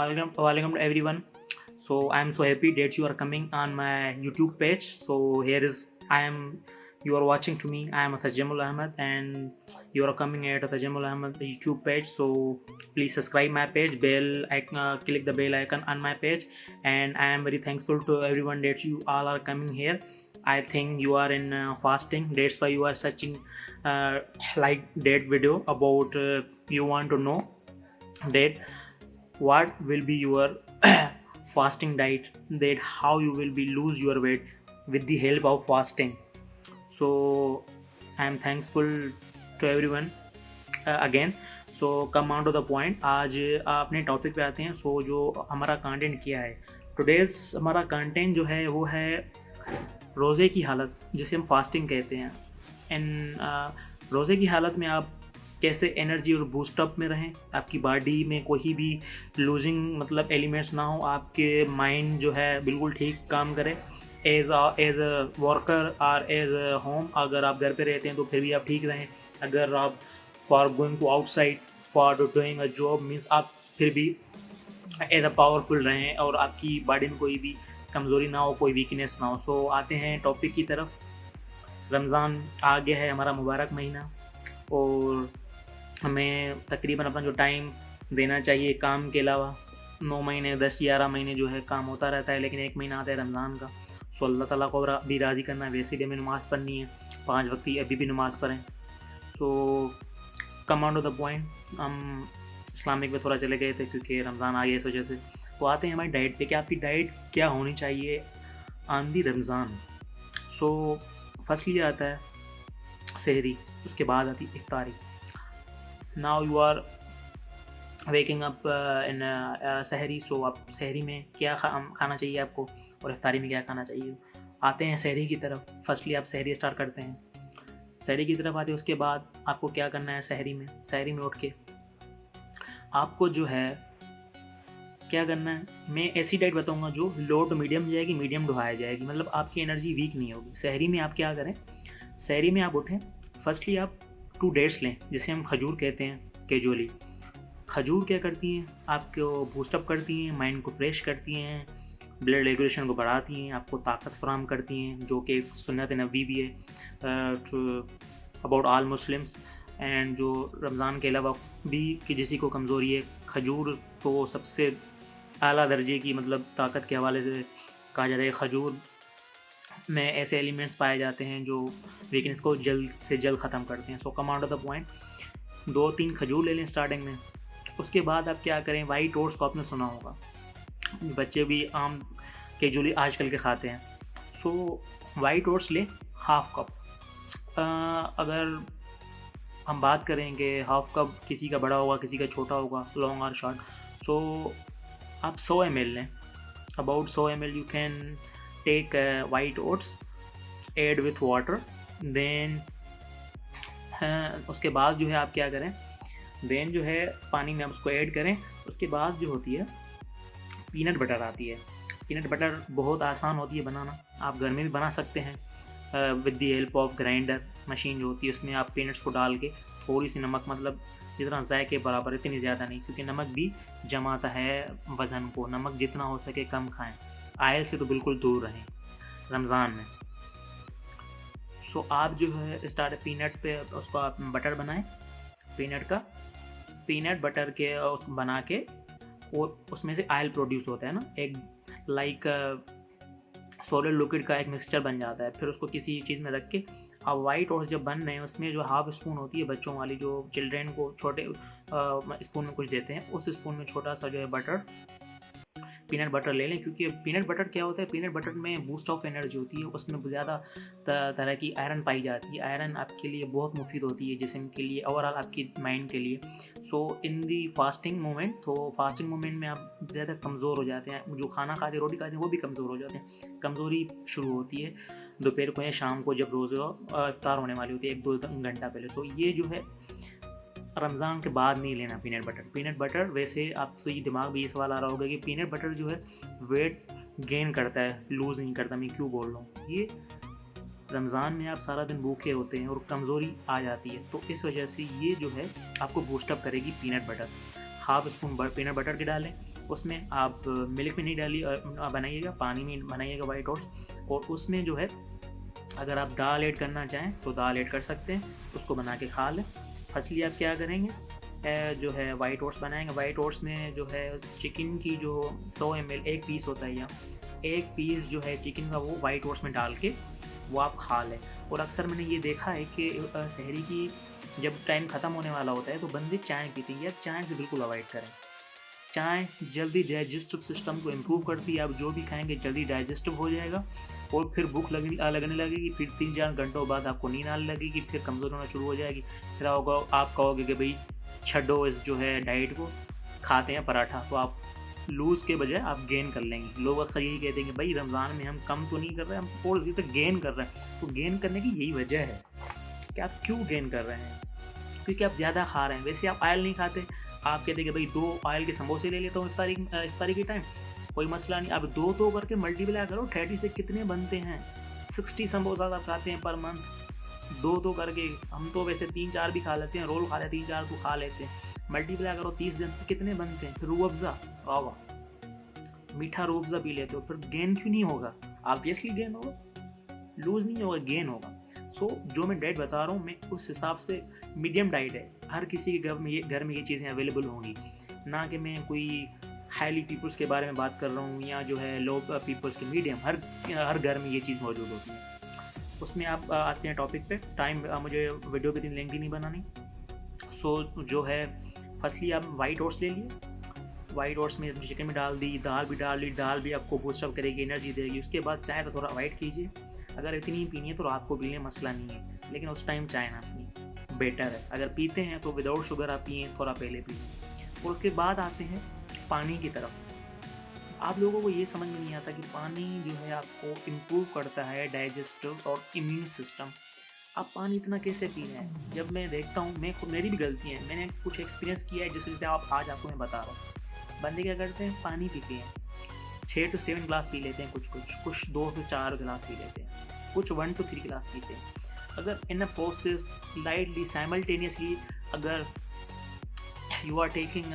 welcome to everyone. So I am so happy that you are coming on my YouTube page. So here is I am. You are watching to me. I am Tajamul Ahmed, and you are coming at Tajamul Ahmed YouTube page. So please subscribe my page. Click the bell icon on my page, and I am very thankful to everyone that you all are coming here. I think you are in fasting. That's why you are searching like that video about you want to know that what will be your fasting diet, that how you will be lose your weight with the help of fasting. So I am thankful to everyone again. So come on to the point, आज अपने topic पे आते हैं. सो जो हमारा content किया है today's, हमारा कंटेंट जो है वो है रोज़े की हालत, जिसे हम फास्टिंग कहते हैं. एंड रोज़े की हालत में आप कैसे एनर्जी और बूस्टअप में रहें, आपकी बॉडी में कोई भी लूजिंग मतलब एलिमेंट्स ना हो, आपके माइंड जो है बिल्कुल ठीक काम करे. एज अ वर्कर और एज अ होम, अगर आप घर पे रहते हैं तो फिर भी आप ठीक रहें. अगर आप for going to outside for doing a job means आप फिर भी एज अ पावरफुल रहें और आपकी बॉडी में कोई भी कमज़ोरी ना हो, कोई वीकनेस ना हो. सो आते हैं टॉपिक की तरफ. रमज़ान आ गया है, हमारा मुबारक महीना, और हमें तकरीबन अपना जो टाइम देना चाहिए काम के अलावा. 9 महीने 10-11 महीने जो है काम होता रहता है, लेकिन एक महीना आता है रमज़ान का. सो अल्लाह ताला को भी राज़ी करना है. वैसे भी हमें नमाज़ पढ़नी है, 5 वक्त की अभी भी नमाज़ पढ़ें. तो come on to the point, हम इस्लामिक में थोड़ा चले गए थे क्योंकि रमज़ान आ गया इस वजह से. तो आते हैं हमारी डाइट पे कि आपकी डाइट क्या होनी चाहिए on the Ramzan. So firstly आता है सहरी, उसके बाद आती है इफ्तारी. Now you are waking up in sehri. So आप सहरी में क्या खाना चाहिए आपको और इफ्तारी में क्या खाना चाहिए. आते हैं सहरी की तरफ. फर्स्टली आप सहरी स्टार्ट करते हैं, सहरी की तरफ आते हैं. उसके बाद आपको क्या करना है सहरी में उठ के आपको जो है क्या करना है. मैं ऐसी डाइट बताऊंगा जो लो टू मीडियम जाएगी, मीडियम टू हाई जाएगी, मतलब आपकी एनर्जी वीक नहीं होगी. सहरी में आप क्या करें, सहरी में आप उठें. फर्स्टली आप 2 डेट्स लें, जिसे हम खजूर कहते हैं, केजोली. खजूर क्या करती हैं, आपको बूस्टअप करती हैं, माइंड को फ्रेश करती हैं, ब्लड रेगुलेशन को बढ़ाती हैं, आपको ताकत फराहम करती हैं, जो कि एक सुन्नत नबी भी है अबाउट आल मुस्लिम्स. एंड जो रमज़ान के अलावा भी कि किसी को कमज़ोरी है, खजूर तो सबसे आला दर्जे की मतलब ताकत के हवाले से कहा जाता है. खजूर में ऐसे एलिमेंट्स पाए जाते हैं जो वीकनेस को जल्द से जल्द ख़त्म करते हैं. So come out of the point, 2-3 खजूर ले लें स्टार्टिंग में. उसके बाद आप क्या करें, वाइट ओट्स को आपने सुना होगा, बच्चे भी आम केजूली आजकल के खाते हैं. सो वाइट ओट्स ले हाफ कप. अगर हम बात करें कि हाफ कप किसी का बड़ा होगा, किसी का छोटा होगा, लॉन्ग और शॉर्ट. सो आप 100 ml लें, about 100 ml. You can take white oats, add with water. Then उसके बाद जो है आप क्या करें, देन जो है पानी में आप उसको ऐड करें. उसके बाद जो होती है पीनट बटर आती है. पीनट बटर बहुत आसान होती है बनाना, आप घर में भी बना सकते हैं with the help of grinder machine जो होती है. उसमें आप पीनट्स को डाल के थोड़ी सी नमक, मतलब जितना जायके बराबर, इतनी ज़्यादा नहीं, क्योंकि नमक भी जमाता है वज़न को. नमक जितना हो सके कम खाएं, आयल से तो बिल्कुल दूर रहें रमज़ान में. सो आप जो है स्टार्ट पीनट पे उसको आप बटर बनाएं, पीनट बटर के बना के, और उसमें से आयल प्रोड्यूस होता है ना, एक लाइक सॉलिड लिक्विड का एक मिक्सचर बन जाता है. फिर उसको किसी चीज़ में रख के आप वाइट ओट्स जब बन रहे हैं, उसमें जो हाफ स्पून होती है बच्चों वाली, जो चिल्ड्रेन को छोटे स्पून में कुछ देते हैं, उस स्पून में छोटा सा जो है बटर, पीनट बटर ले लें. क्योंकि पीनट बटर क्या होता है, पीनट बटर में बूस्ट ऑफ एनर्जी होती है, उसमें ज़्यादा तरह की आयरन पाई जाती है. आयरन आपके लिए बहुत मुफीद होती है, जिस्म के लिए, ओवरऑल आपकी माइंड के लिए. सो इन दी फास्टिंग मोमेंट, तो फास्टिंग मोमेंट में आप ज़्यादा कमज़ोर हो जाते हैं. जो खाना खाते, रोटी खाते हैं, वो भी कमज़ोर हो जाते हैं. कमज़ोरी शुरू होती है दोपहर को या शाम को, जब रोज़ इफ्तार होने वाली होती है 1-2 घंटा पहले. सो ये जो है रमज़ान के बाद नहीं लेना पीनट बटर. वैसे आप तो ये दिमाग में ये सवाल आ रहा होगा कि पीनट बटर जो है वेट गेन करता है, लूज़ नहीं करता. मैं क्यों बोल रहा हूँ, ये रमज़ान में आप सारा दिन भूखे होते हैं और कमज़ोरी आ जाती है, तो इस वजह से ये जो है आपको बूस्टअप करेगी peanut butter. Half spoon peanut butter के डालें, उसमें आप मिल्क में नहीं डालिए, बनाइएगा पानी में बनाइएगा वाइट ओट्स। और उसमें जो है अगर आप दाल ऐड करना चाहें तो दाल ऐड कर सकते हैं, उसको बना के खा लें। फर्स्टली आप क्या करेंगे, जो है वाइट ओट्स बनाएंगे। वाइट ओट्स में जो है चिकन की जो 100 ml एक पीस होता है, या एक पीस जो है चिकन का वो वाइट ओट्स में डाल के वो आप खा लें। और अक्सर मैंने ये देखा है कि शहरी की जब टाइम ख़त्म होने वाला होता है तो बंदे चाय पीते हैं। यार चाय से बिल्कुल अवॉइड करें। चाय जल्दी डाइजेस्टिव सिस्टम को इम्प्रूव करती है, आप जो भी खाएंगे जल्दी डाइजेस्टिव हो जाएगा और फिर भूख लगने लगेगी, फिर 3-4 घंटों बाद आपको नींद आने लगेगी, फिर कमज़ोर होना शुरू हो जाएगी। फिर आप कहोगे कि भाई छड्डो इस जो है डाइट को, खाते हैं पराठा। तो आप लूज़ के बजाय आप गेन कर लेंगे। लोग अक्सर यही कहते हैं कि भाई रमज़ान में हम कम तो नहीं कर रहे, हम और ज़्यादा गेन कर रहे हैं। तो गेन करने की यही वजह है कि आप क्यों गेन कर रहे हैं, क्योंकि आप ज़्यादा खा रहे हैं। वैसे आप ऑयल नहीं खाते, आप कहते हैं कि भाई 2 ऑयल के समोसे ले लेता हूँ इफ्तारी के टाइम, कोई मसला नहीं। अब 2 करके मल्टीप्लाई करो 30 से कितने बनते हैं, 60 समोसा आप खाते हैं पर मंथ। 2 करके, हम तो वैसे 3-4 भी खा लेते हैं, रोल खा लेते हैं, 3-4 तो खा लेते हैं। मल्टीप्लाई करो 30 दिन से कितने बनते हैं। फिर रूह अफ़ज़ा, वाह मीठा रूह अफ़ज़ा पी लेते हो, फिर गेन क्यों नहीं होगा? ऑब्वियसली गेन होगा, लूज़ नहीं होगा, गेन होगा। सो जो मैं डाइट बता रहा हूँ, मैं उस हिसाब से मीडियम डाइट है। हर किसी के घर में ये चीज़ें अवेलेबल होंगी, ना कि मैं कोई हाईली पीपल्स के बारे में बात कर रहा हूँ या जो है लो पीपल्स के। मीडियम हर घर में ये चीज़ मौजूद होती है। उसमें आप आते हैं टॉपिक पे। टाइम मुझे वीडियो भी इतनी लेंथी नहीं बनानी। सो जो है फर्स्टली आप वाइट ओट्स ले लिए, वाइट ओट्स में चिकन भी डाल दी, दाल भी डाल दी। दाल भी आपको बूस्टअप करेगी, एनर्जी देगी। उसके बाद चाय तो थोड़ा अवॉइड कीजिए, अगर इतनी ही पीनी है तो रात को पी लें, मसला नहीं है, लेकिन उस टाइम चाय ना पिए, बेटर है। अगर पीते हैं तो विदाउट शुगर आप पिए, थोड़ा पहले पिए। और उसके बाद आते हैं पानी की तरफ। आप लोगों को ये समझ में नहीं आता कि पानी जो है आपको इम्प्रूव करता है डाइजेस्टिव और इम्यून सिस्टम। आप पानी इतना कैसे पी रहे हैं? जब मैं देखता हूँ, मेरी भी गलती है, मैंने कुछ एक्सपीरियंस किया है जिस वजह से आज आपको मैं बता रहा हूँ। बंदे क्या करते हैं, पानी पीते हैं 6 से 7 ग्लास पी लेते हैं, कुछ 2 से 4 गिलास पी लेते हैं, कुछ 1 से 3 गिलास पीते हैं। अगर in a process lightly simultaneously अगर you are taking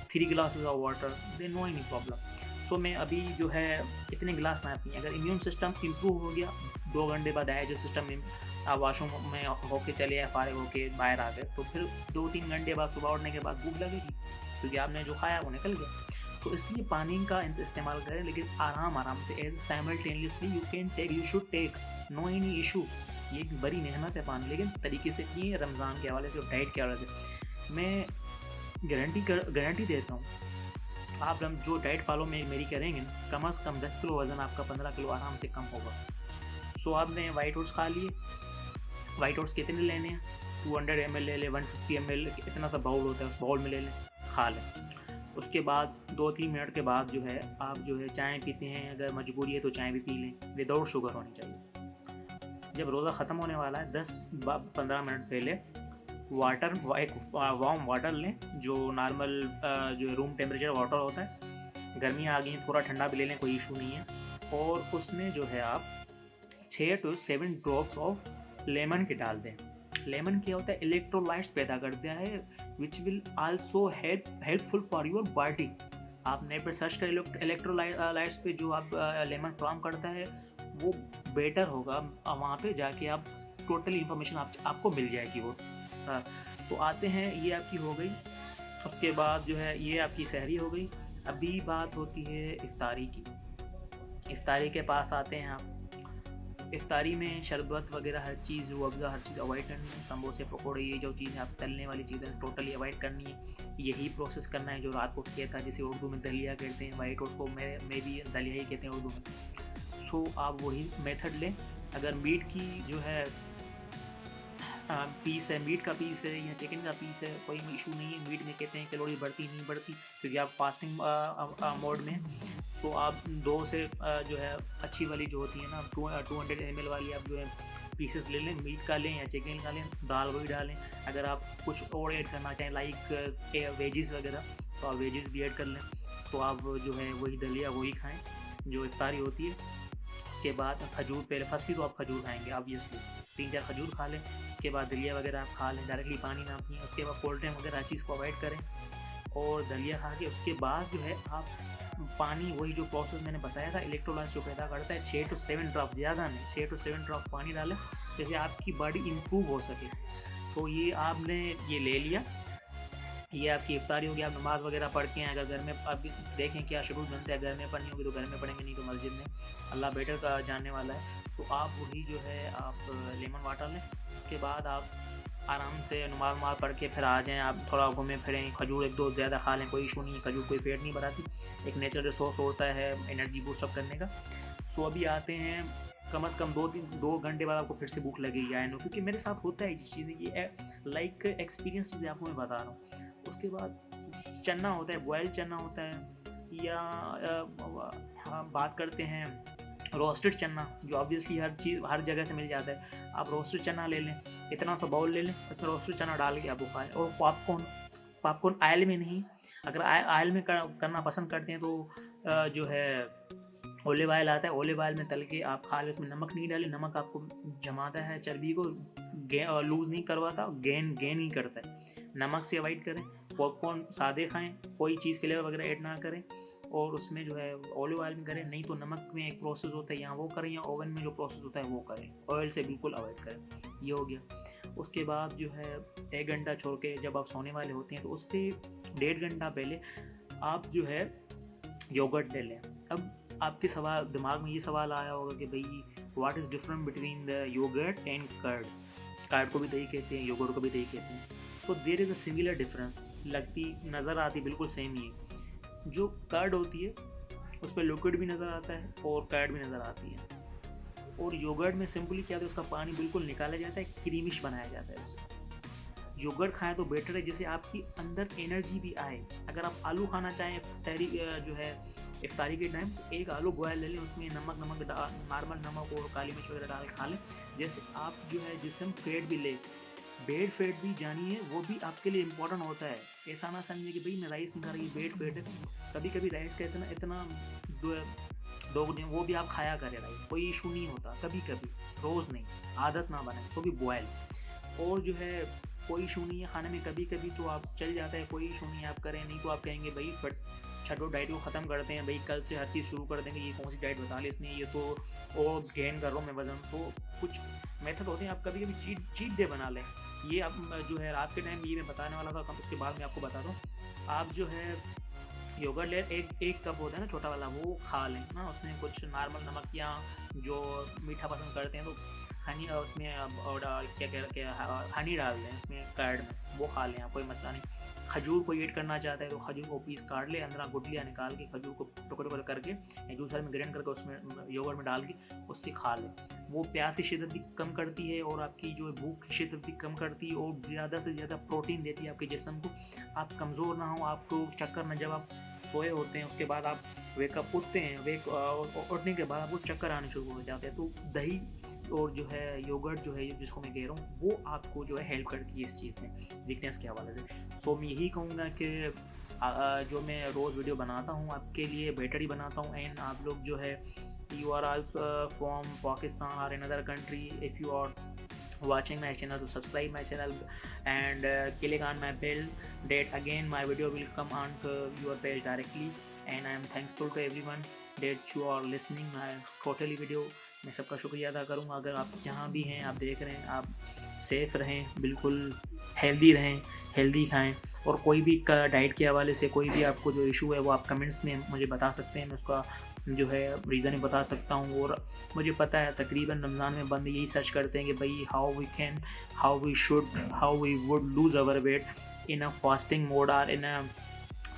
3 glasses of water, then no any problem. So मैं अभी जो है इतने गिलास ना पी। अगर इम्यून सिस्टम इम्प्रूव हो गया, 2 घंटे बाद आया जो सिस्टम में आप वॉशरूम में होके चले या फारिग होके बाहर आ गए, तो फिर 2-3 घंटे बाद सुबह उठने के बाद भूख लगेगी, क्योंकि आपने जो खाया वो निकल गया। तो इसलिए पानी का इस्तेमाल करें, लेकिन आराम से as simultaneously you can take, you should take, no any issue. ये एक बड़ी मेहनत है पानी, लेकिन तरीके से पिए। रमज़ान के हवाले से और डाइट के हवाले से मैं गारंटी देता हूँ, आप जो डाइट फॉलो मेरी करेंगे ना, कम से कम 10 किलो वज़न आपका 15 किलो आराम से कम होगा। सो आपने वाइट ओट्स खा लिए। वाइट ओट्स कितने लेने हैं, 200 ml ले लें, 150 ml, इतना सा बाउल होता है, उस बाउल में ले लें, खा लें। उसके बाद 2-3 मिनट के बाद जो है आप जो है चाय पीते हैं, अगर मजबूरी है तो चाय भी पी लें, विदाउट शुगर होनी चाहिए। जब रोज़ा ख़त्म होने वाला है 10-15 मिनट पहले एक वार्म वाटर लें, जो नॉर्मल जो रूम टेम्परेचर वाटर होता है। गर्मी आ गई, थोड़ा ठंडा भी ले लें, कोई इशू नहीं है। और उसमें जो है आप 6 से 7 ड्रॉप्स ऑफ लेमन के डाल दें। लेमन क्या होता है, इलेक्ट्रोलाइट्स पैदा करता है, which will also helpful for your body. आप नेट पर सर्च करें इलेक्ट्रोलाइट्स पे, जो आप लेमन फ्राम करता है वो बेटर होगा। वहाँ पे जाके आप टोटल इन्फॉर्मेशन आपको मिल जाएगी वो। तो आते हैं, ये आपकी हो गई। उसके बाद जो है ये आपकी सहरी हो गई। अभी बात होती है इफ्तारी की। इफ्तारी के पास आते हैं आप। इफ्तारी में शरबत वगैरह हर चीज़, रूह-अफ़ज़ा हर चीज़ अवॉइड करनी है। समोसे पकौड़े, ये जो चीज़ें आप तलने वाली चीज़ें टोटली अवॉइड करनी है। यही प्रोसेस करना है जो रात को किया था, जिसे उर्दू में दलिया कहते हैं। वाइट ओट्स को मैं भी दलिया ही कहते हैं उर्दू में। सो आप वही मेथड लें। अगर मीट की जो है पीस है, मीट का पीस है या चिकन का पीस है, कोई इशू नहीं है। मीट में कहते हैं कैलोरी बढ़ती नहीं बढ़ती, क्योंकि आप फास्टिंग मोड में। तो आप 2 से जो है अच्छी वाली जो होती है ना 200 ml वाली, आप जो है पीसेस ले लें, मीट का लें या चिकन का लें, दाल वही डालें। अगर आप कुछ और ऐड करना चाहें लाइक वेजिस वगैरह, तो आप वेजिस भी ऐड कर लें। तो आप जो है वही दलिया वही खाएँ जो इफ्तारी होती है। के बाद खजूर, पहले फर्स्टली तो आप खजूर खाएंगे ऑब्वियसली, 3-4 खजूर खा लें। उसके बाद दलिया वगैरह आप खा लें, डायरेक्टली पानी ना पिएं। उसके बाद कोल्ड ड्रिंक वगैरह हर चीज़ को अवॉइड करें। और दलिया खा के उसके बाद जो है आप पानी, वही जो प्रोसेस मैंने बताया था इलेक्ट्रोलाइट्स जो पैदा करता है, 6 to 7 ड्रॉप, ज़्यादा नहीं, 6 to 7 ड्रॉप पानी डालें जैसे आपकी बॉडी इम्प्रूव हो सके। तो ये आपने ये ले लिया, ये आपकी इफ्तारी होगी। आप नमाज़ वगैरह पढ़ के हैं, अगर घर में आप देखें क्या शेड्यूल बनते हैं, घर में पढ़नी होगी तो घर में पढ़ेंगे, नहीं तो मस्जिद में, अल्लाह बेटर का जानने वाला है। तो आप वही जो है आप लेमन वाटर लें, उसके बाद आप आराम से नमाज वमाज पढ़ के फिर आ जाएँ, आप थोड़ा घूमें फिरें, खजूर 1-2 ज़्यादा खा लें, कोई इशू नहीं है, खजूर कोई फेट नहीं बढ़ाती, एक नेचुरल रिसोर्स होता है एनर्जी बूस्टअप करने का। सो अभी आते हैं, कम से कम 2 घंटे बाद आपको फिर से भूख लगेगी, आई नो, क्योंकि मेरे साथ होता है ये चीज़ें, ये लाइक एक्सपीरियंस चीज़ें आपको मैं बता रहा हूँ। उसके बाद चना होता है, बॉयल चना होता है, या हम बात करते हैं रोस्टेड चना, जो ऑब्वियसली हर जगह से मिल जाता है। आप रोस्टेड चना ले लें, इतना सा बाउल ले लें, उसमें रोस्टेड चना डाल के आप वो खाएँ। और पॉपकॉर्न ऑयल में नहीं, अगर ऑयल में करना पसंद करते हैं तो जो है ऑलिव ऑयल आता है, ऑलिव ऑयल में तल के आप खा लें। उसमें नमक नहीं डालें, नमक आपको जमाता है चर्बी को, लूज़ नहीं करवाता, गेन ही करता है। नमक से अवॉइड करें, पॉपकॉर्न सादे खाएं, कोई चीज़ फ्लेवर वगैरह ऐड ना करें, और उसमें जो है ऑलिव ऑयल में करें, नहीं तो नमक में एक प्रोसेस होता है, या वो करें, या ओवन में जो प्रोसेस होता है वो करें, ऑयल से बिल्कुल अवॉइड करें। ये हो गया। उसके बाद जो है 1 घंटा छोड़ के जब आप सोने वाले होते हैं तो उससे 1.5 घंटा पहले आप जो है योगर्ट ले लें। अब आपके दिमाग में ये सवाल आया होगा कि भाई what is different between the yogurt and curd. Curd को भी दही कहते हैं, योगर्ट को भी दही कहते हैं। तो there is a similar difference, लगती नज़र आती बिल्कुल सेम ही है। जो कर्ड होती है उस पर लिक्विड भी नज़र आता है और कर्ड भी नज़र आती है, और योगर्ट में सिंपली क्या होता है, उसका पानी बिल्कुल निकाला जाता है, क्रीमिश बनाया जाता है उसे। योगर्ट खाएं तो बेटर है, जिससे आपकी अंदर एनर्जी भी आए। अगर आप आलू खाना चाहें सहरी जो है इफ्तारी के टाइम, तो एक आलू बॉयल ले लें, उसमें नमक नॉर्मल नमक और काली मिर्च वगैरह डाल के खा लें, जैसे आप जो है जिसम फेट भी ले, बेड फेट भी जानिए, वो भी आपके लिए इम्पोर्टेंट होता है। ऐसा ना समझे कि भाई मैं राइस नहीं खा रही, बेड फेट है। कभी कभी राइस का इतना दो वो भी आप खाया करें, राइस कोई इशू नहीं होता, कभी कभी, रोज़ नहीं, आदत ना बनाए, तो भी बॉयल, और जो है कोई इशू नहीं है खाने में, कभी कभी तो आप चल जाता है, कोई इशू नहीं आप करें, नहीं तो आप कहेंगे भाई फट छठो डाइट को ख़त्म करते हैं भाई, कल से हर चीज़ शुरू कर देंगे, ये कौन सी डाइट बता ली इसने, ये तो और गेन कर रहा हूँ मैं वज़न। तो कुछ मेथड होते हैं, आप कभी कभी चीट डे बना लें। ये आप जो है रात के टाइम ये मैं बताने वाला था, उसके बाद मैं आपको बता दूँ। आप जो है योगर्ट ले, एक कप होता है ना छोटा वाला, वो खा लें ना, उसमें कुछ नॉर्मल नमक, या जो मीठा पसंद करते हैं तो हनी, उसमें क्या हनी डाल दें उसमें कर्ड में, वो खा लें आप, कोई मसला नहीं। खजूर को ऐड करना चाहता है तो खजूर को पीस काट ले, अंदर गुठलियाँ निकाल के खजूर को टुकड़े करके एक जूसर में ग्राइंड करके उसमें योगर्ट में डाल के उससे खा लें। वो प्यास की शिद्दत भी कम करती है, और आपकी जो भूख की शिद्दत भी कम करती है, और ज़्यादा से ज़्यादा प्रोटीन देती है आपके जिस्म को। आप कमज़ोर ना हो, आपको चक्कर में, जब आप सोए होते हैं उसके बाद आप वेकअप उठते हैं, उठने के बाद आपको चक्कर आने शुरू हो जाते हैं, तो दही और जो है योगर्ट जो है जिसको मैं कह रहा हूँ, वो आपको जो है हेल्प करती है इस चीज़ में, वीकनेस के हवाले से। सो मैं यही कहूँगा कि जो मैं रोज़ वीडियो बनाता हूँ आपके लिए बेटर ही बनाता हूँ, एंड आप लोग जो है you are also from Pakistan और in other country, if you are watching my channel, to subscribe my channel and click on my bell, that again my video will come on to your page directly, and I am thankful to everyone that you are listening my totally video। मैं सबका शुक्रिया अदा करूँगा। अगर आप जहाँ भी हैं, आप देख रहे हैं, आप सेफ़ रहें, बिल्कुल हेल्दी रहें, हेल्दी खाएं, और कोई भी डाइट के हवाले से कोई भी आपको जो इशू है वो आप कमेंट्स में मुझे बता सकते हैं, मैं उसका जो है रीज़न बता सकता हूँ। और मुझे पता है तकरीबन रमज़ान में बंदे यही सर्च करते हैं कि भाई how we would lose our weight in a fasting mode और in a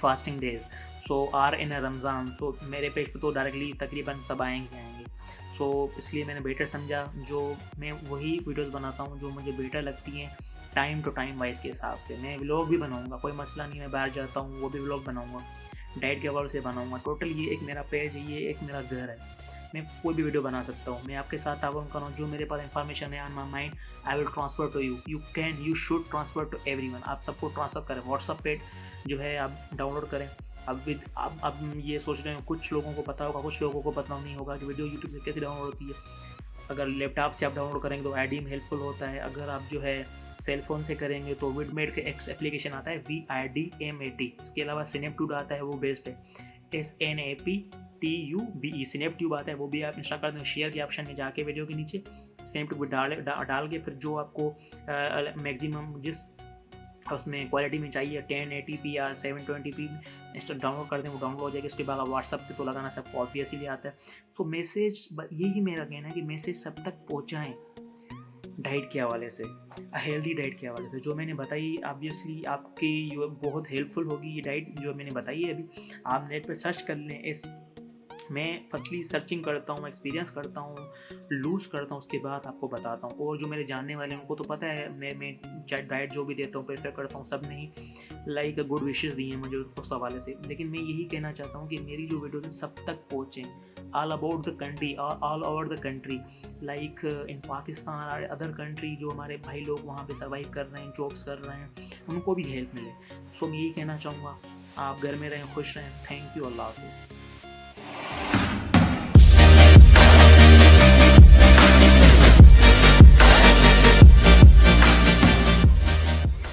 fasting days, so are in a Ramzan. तो मेरे पेज पे तो डायरेक्टली तकरीबन सब आएंगे। सो इसलिए मैंने बेटर समझा, जो मैं वही वीडियोस बनाता हूँ जो मुझे बेटर लगती हैं, टाइम टू टाइम वाइज के हिसाब से। मैं व्लॉग भी बनाऊँगा, कोई मसला नहीं, मैं बाहर जाता हूँ वो भी व्लॉग बनाऊँगा, डाइट के हवाले से बनाऊँगा। टोटल ये एक मेरा पेज है, ये एक मेरा घर है, मैं कोई भी वीडियो बना सकता हूँ। मैं आपके साथ ताउन कर रहा हूँ, जो मेरे पास इंफॉर्मेशन है on my mind I will transfer to you should transfer to everyone. आप सबको ट्रांसफ़र करें, व्हाट्सअप पे जो है आप डाउनलोड करें। अब ये सोच रहे हैं, कुछ लोगों को पता होगा, कुछ लोगों को पता नहीं होगा कि वीडियो यूट्यूब से कैसे डाउनलोड होती है। अगर लैपटॉप से आप डाउनलोड करेंगे तो आईडी में हेल्पफुल होता है। अगर आप जो है सेल फोन से करेंगे तो विडमेट का एक एप्लीकेशन आता है VIDMAT। इसके अलावा स्नैपट्यूब आता है, वो बेस्ट है, SNAPTUBE स्नैपट्यूब आता है, वो भी आप इंस्टॉल कर दें। शेयर के ऑप्शन में जाके वीडियो के नीचे स्नैपट्यूब डाल के फिर जो आपको मैक्सिमम जिस उसमें क्वालिटी में चाहिए 1080p या 720p इंस्टा डाउनलोड कर दें, वो डाउनलोड हो जाएगी। उसके बाद व्हाट्सअप पे तो लगाना सबको ऑब्वियसली आता है। सो मैसेज, यही मेरा कहना है कि मैसेज सब तक पहुँचाएँ डाइट के हवाले से, हेल्दी डाइट के हवाले से। जो मैंने बताई ऑब्वियसली आपकी बहुत हेल्पफुल होगी ये डाइट जो मैंने बताई है अभी। आप नेट पे सर्च कर लें। मैं फर्स्टली सर्चिंग करता हूँ, एक्सपीरियंस करता हूँ, लूज़ करता हूँ, उसके बाद आपको बताता हूँ। और जो मेरे जानने वाले हैं उनको तो पता है मैं डाइट जो भी देता हूँ प्रेफर करता हूँ, सब ने ही लाइक गुड विशेज़ दी हैं मुझे उस हवाले से। लेकिन मैं यही कहना चाहता हूँ कि मेरी जो वीडियो है सब तक पहुँचें, all about the country, all over the country, like in Pakistan और अदर कंट्री। जो हमारे भाई लोग वहाँ पे सर्वाइव कर रहे हैं, जॉब्स कर रहे हैं, उनको भी हेल्प मिले। सो मैं यही कहना चाहूँगा, आप घर में रहें, खुश रहें। थैंक यू, अल्लाह हाफिज़।